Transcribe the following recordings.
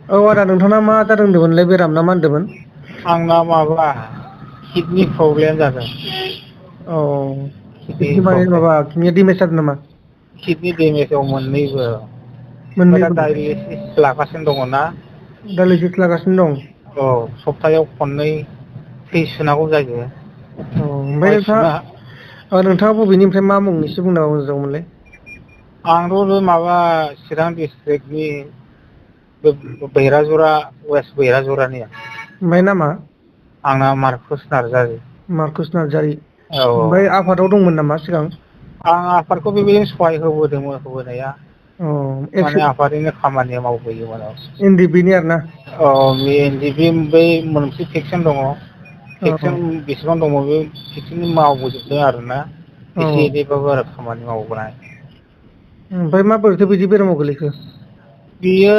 औ आदा नोंथांना मा जादों होनदोंमोनलाय बेराम ना मा होनदोंमोन? आंना माबा किडनि प्रब्लेम जादों। औ किडनि माने माबा किडनिया देमेज जादों नामा? किडनि देमेज दं मोननैबो ओमफ्राय दा मोननैबो डायलिसिस लागासिनो दङ ना। दाइलेसिस लागासिनो दं। औ सप्तायाव खननै थै सोनांगौ जायो। औ ओमफ्राय नोंथाङा बबेनिफ्राय मा मुं एसे बुंना होबा मोजांमोनलाय। आंथ' बे माबा चिरां डिस्ट्रिक्टनि बैराजरा वेस्ट बैराजरानि ओमफ्राय नामा? आंना मारकुस नार्जारि। मारकुस नार्जारि औ ओमफ्राय आफादाव दंमोन नामा सिगां? आं आफादखौ बेबायदिनो सहाय होबोदोंमोन होबोनाया अ माने आफादनिनो खामानिया मावबोयोमोन एन डि बि नि आरो ना औ बे बै मोनसे फेक्सन दङ औ फेक्सन बेसेबां दङ बे खेबसेनो मावबोजोबदों आरोना औ एसे एनैबाबो आरो खामानि मावबोनाय। ओमफ्राय माबोरैथो बिदि बेरामाव गोलैखो? बियो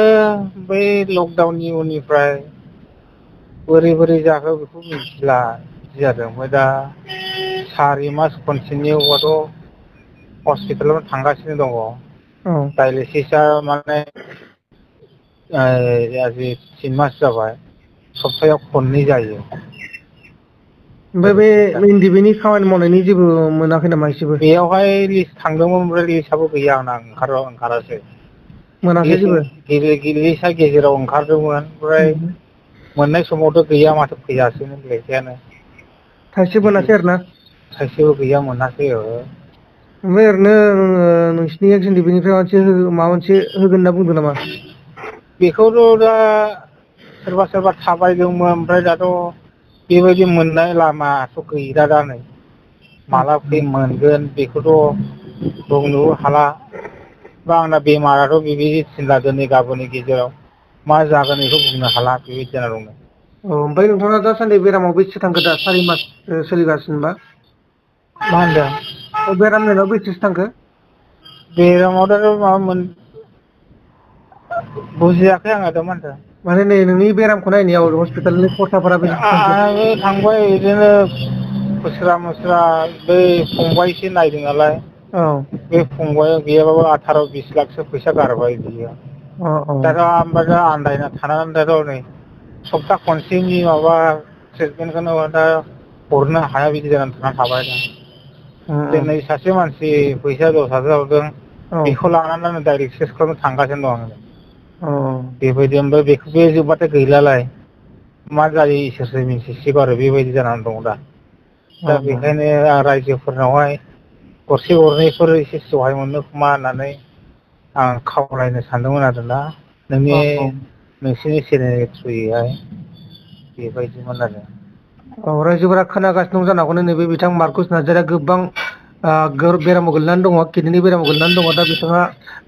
बै लकडाउननि उननिफ्राय बोरै बोरै जाखो बेखौ मिथिला बिदि जादों ओमफ्राय दा सारि मास कन्टिनिउबाथ' हस्पिटालावनो थांगासिनो दङ। औ डायलिसिसा माने आजि 3 मास जाबाय सप्तायाव खननै जायो। ओमफ्राय डाइलेसिसा बे इनदिबिनि नि खामानि मावनायनि जेबो मोनाखै नामा एसेबो? बेयावहाय लिस्ट थांदोंमोन ओमफ्राय लिस्टआबो गैया आंना ओंखारासै। मोनाखै जेबो लिस्टआ गेजेराव ओंखारदोंमोन ओमफ्राय मोननाय समावथ' गैया माथो फैयासैनो लेखायानो। थाइसे मोनासै आरो ना थाइसेबो गैया मोनासै ओहो। ओमफ्राय ओरैनो नोंसिनि एक्स एन डि बि निफ्राय माबा मोनसे होगोन होनना बुंदों नामा? बेखौथ' दा सोरबा सोरबा थाबायदोंमोन ओमफ्राय दाथ' बेबायदि मोननाय लामाथ' गैला दा नै माला मोनगोन बेखौथ' बुंनोबो हाला। बा आंना बेमाराथ' बेबायदि थिनला दिनै गाबोननि गेजेराव मा जागोन बेखौ बुंनो हाला बेबायदि जाना दं। औ ओमफ्राय नोंथाङा दासान्दि बेरामाव बेसे थांखो दा 4 मास सोलिगासिनोबा? मा होनदों? बेराम जानायाव बेसेसो थांखो? बेरामावथ' माबा बुजियाखै आङो दा मा होनदों? माने नै नोंनि बेरामखौ नायनायाव हस्पिटालनि खरसाफोरा बेसेसो थांखो? आंबो थांबाय बिदिनो बोसोरा मुस्रा बै फंबायसो नायदों नालाय। औ बे फंबाया गैयाबाबो 18-20 लाखसो फैसा गारबाय बियो। अ अ दाथ' ओमफ्राय आन्दायना थानानै दाथ' नै सप्ता खनसेनि माबा ट्रिटमेन्टखौनो दा हरनो हाया बिदि जानानै थाबाय दा। दिनै सासे मानसि फैसा 10,000 हरदों औ बेखौ लानानै डाइरेक्ट सेस खालामनो थांगासिनो दं आङो। औ बेबायदि ओमफ्राय बे जोब्बाथाय गैलालाय। मा जायो इसोरसो मिथिसिगौ आरो बेबायदि जानानै दं दा। औ दा बेखायनो आं रायजोफोरनावहाय गरसे गरनैफोर एसे सहाय मोनो खोमा होननानै आं खावलायनो सानदोंमोन आरोना औ नोंसिनि चेनेलनि थ्रुयैहाय बेबायदिमोन आरो। औ रायजोफोरा खोनागासिनो दं जानो हागौ नैबे बिथां मार्कुस नार्जारिया गोबां बेरामाव गोग्लैनानै दङ किडनि बेरामाव गोग्लैनानै दङ दा बिथाङा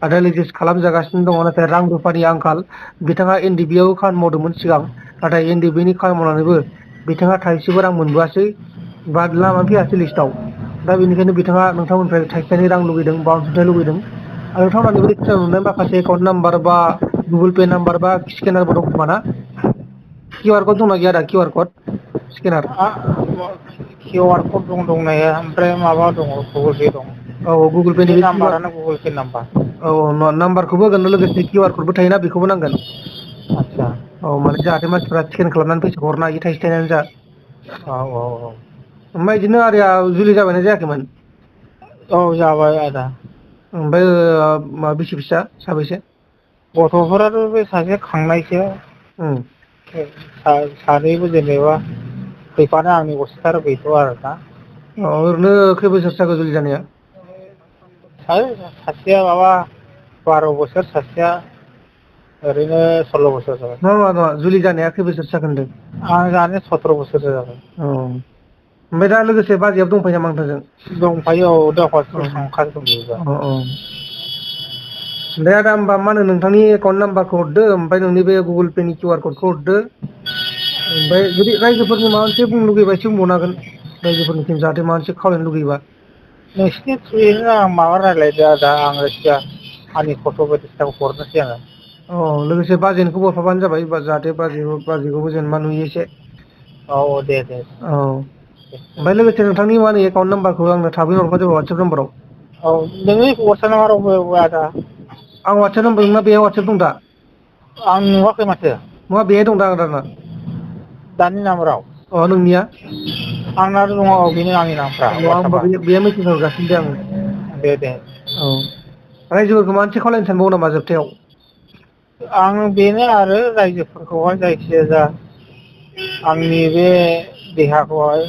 डाइलेसिस खालामजागासिनो दङ नाथाय रां रुफानि आंखाल बिथाङा एन डि बि आव खामानि मावदोंमोन सिगां नाथाय एन डि बि नि खामानि मावनानैबो बिथाङा थाइसेबो रां मोनबोआसै बा लामानो फैयासै लिस्टआव। दा बेनिखायनो बिथाङा नोंथांमोननिफ्राय थाइसे थाइनै रां लुगैदों बा अनसुंथाइ लुगैदों। आरो नोंथांमोननिफ्राय खोनानो मोननाय माखासे एकाउन्ट नाम्बार बा गुगोल पे नाम्बार बा स्केनारबो दं खोमा ना? किउ आर कड दंना गैया आदा किउ आर कड स्केनार? किउ आर कड दं दंनाया ओमफ्राय माबा दङ गुगोल पे दं। औ गुगोल पेनि बे किउ आर नाम्बारानो गुगोल पे नाम्बार। औ नाम्बारखौबो होगोन लोगोसे किउ आर कडबो थायोना बेखौबो नांगोन। आदसा औ माने जाहाथे मानसिफ्रा स्केन खालामनानै फैसाखौ हरनो हायो थाइसे थाइनैआनो जा। औ औ औ। ओमफ्राय बिदिनो आरिया जुलि जाबायना जायाखैमोन? औ जाबाय आदा। ओमफ्राय बिसि फिसा साबैसे? गथ'फोराथ' बे सासे खांनायसो। उम सानैबो जेनेबा फैफानो आंनि असिथार गैथ'आ आरो दा। अ ओरैनो खै बोसोरसो जाखो जुलि जानाया? सासेया माबा 12 बोसोर सासेया ओरैनो 16 बोसोर जाबाय। नङा नङा जुलि जानाया खै बोसोरसो जाखो होनदों? आं जानाया 17 बोसोरसो जाबाय। औ ओमफ्राय दा लोगोसे बाजैआबो दंफायो नामा नोंथांजों? दंफायो औ दा औ हस्पिटाल थांखादों बियो। औ औ दे आदा होमबा मा होनो नोंथांनि एकाउन्ट नाम्बारखौ हरदो ओमफ्राय नोंनि बे गुगोल पेनि किउ आर कडखौ हरदो। ओमफ्राय जुदि रायजोफोरनि माबा मोनसे बुंनो लुगैबा एसे बुंबावनो हागोन। रायजोफोरनिसिम जाहाथे माबा मोनसे खावलायनो लुगैबा। नोंसिनि थ्रुयैनो आं माबा रायज्लायदो आदा आङो सिगां आंनि फट' बायदिसिनाखौ हरनोसै आङो। औ लोगोसे बाजैनिखौबो हरफाबानो जाबाय जाहाथे बाजैखौबो जेनेबा नुयो एसे। औ दे दे। औ ओमफ्राय लोगोसे नोंथांनि मानि एकाउन्ट नाम्बारखौ आंनो थाबैनो हरबानो जाबाय वाट्सएप नाम्बाराव। औ नोंनि वाट्सएप नाम्बाराव हो आदा। आं वाट्सएप नाम्बार नोंना बेयाव वाट्सएप दं दा? आं नुवाखै माथो मा बेहाय दं दा दाना दानि नाम्बाराव अ नोंनिया आंना दङ बेनो आंनि नामफ्रा अ होमबा वाट्सएपआ बेयो मेसेज हरगासिनो दे आङो दे औ रायजोफोरखौ माबा मोनसे खावलायनो सानबावो नामा जोबथायाव आं बेनो आरो रायजोफोरखौहाय जायखिजाया जा आंनि बे देहाखौहाय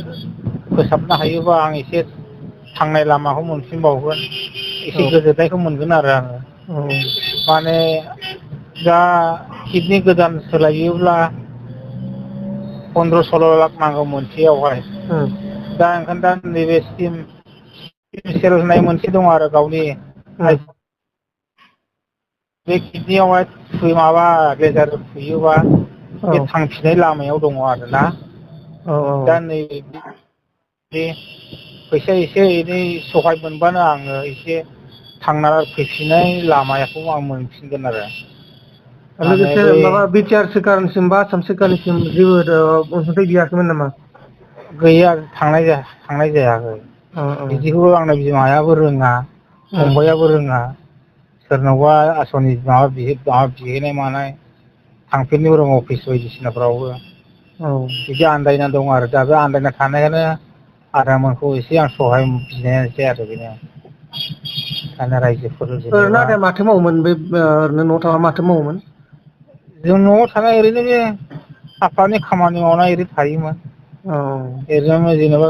फोसाबनो हायोबा आं एसे थांनाय लामाखौ मोनफिनबावगोन एसे औ गोजोननायखौ मोनगोन आरो आङो औ माने दा किडनि गोदान सोलायोब्ला 15-16 लाख नांगौ मोनसेयावहाय दा ओंखायनो दा नैबे स्किम सेल होननाय मोनसे दङ आरो गावनि बे किडनियावहाय माबा लेजार थुयोबा बे थांफिननाय लामायाव दङ आरोना औ दा नै बे फैसा एसे एनै सहाय मोनबानो आङो एसे थांना फैफिननाय लामाखौ आं मोनफिनगोन आरो माने लोगोसे बै माबा बिटिआर सोरखारनिसिम बा आसाम सोरखारनिसिम जेबो अनसुंथाइ गैयाखैमोन नामा गैया थांनाय जायाखै औ औ बिदिखौ आंना बिमायाबो रोङा फंबायाबो रोङा सोरनावबा आसनि माबा बिहैनाय मानाय थांफेरनोबो रोङा अफिस बायदिसिनाफ्रावबो औ बिदि आन्दायना दं आरो दा बे आन्दायना थानायानो आदामोनखौ एसे आं सहाय बिनायानोसै आरो बेनो दाना रायजोफोर ओरैनो जेनेबा आदाया माथो मावोमोन बे ओरैनो न'आव थाबा माथो मावोमोन जों न'आव थानाय ओरैनो बे आफानि खामानि मावनाय ओरैनो थायोमोन औ ओरैनो जेनेबा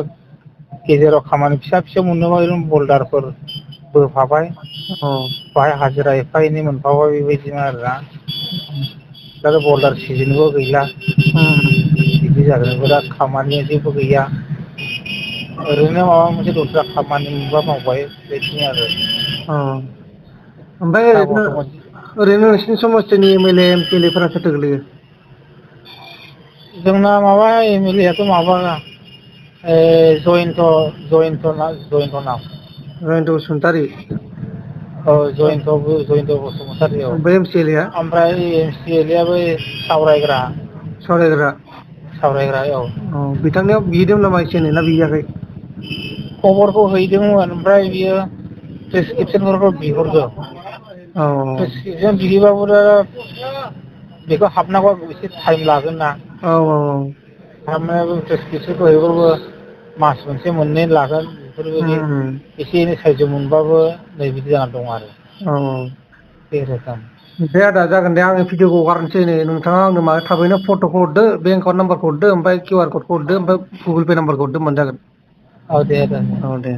गेजेराव खामानि फिसा फिसौ मोनोबा ओरैनो बल्दारफोर बोफाबाय औ बाहाय हाजिरा एफा एनै मोनफाबाय बेबायदिनो आरोना दा बल्दार सिजेनबो गैला बिदि जादों बिराद खामानिया जेबो गैया ओरैनो माबा मोनसे दस्रा खामानि मोनबा मावबाय बेबायदिनो आरो औ ओमफ्राय दा ओरैनो बर्थमान नोंसिनि समस्थिनि एम एल ए फोरा सोरथो गोलैयो जोंना माबा एम एल ए आथ' माबा जयन्त नाम जयन्त बसुमतारि औ जयन्त बसुमतारी औ ओमफ्राय एम सि एल ए आ ओमफ्राय एम सि एल ए आबो सावरायग्रा सावरायग्रा औ बिथांनियाव बिहैदोंमोन नामा एसे एनै ना बिहैयाखै खबरखौ हैदोंमोन ओमफ्राय बियो प्रेसक्रिपसनफोरखौ बिहरदों औ प्रेसक्रिपसन बिहैबाबो बेखौ हाबनांगौ एसे टाइम लागोन ना औ औ थारमाने प्रेसक्रिपसनखौ हैबाबो मास मोनसे मोननै लागोन बेफोरबायदि एसे एनै सायज मोनबाबो नै बिदि जाना दं आरो औ बे रोखोम दे आदा जागोन दे आङो भिडिअखौ हगारनोसै नै नोंथाङा आंनो माहाय थाबैनो फट'खौ हरदो बेंक एकाउन्ट नाम्बारखौ हरदो ओमफ्राय किउ आर क'डखौ हरदो ओमफ्राय गुगोल पे नाम्बारखौ हरदो होनबानो जागोन औ दे औ दे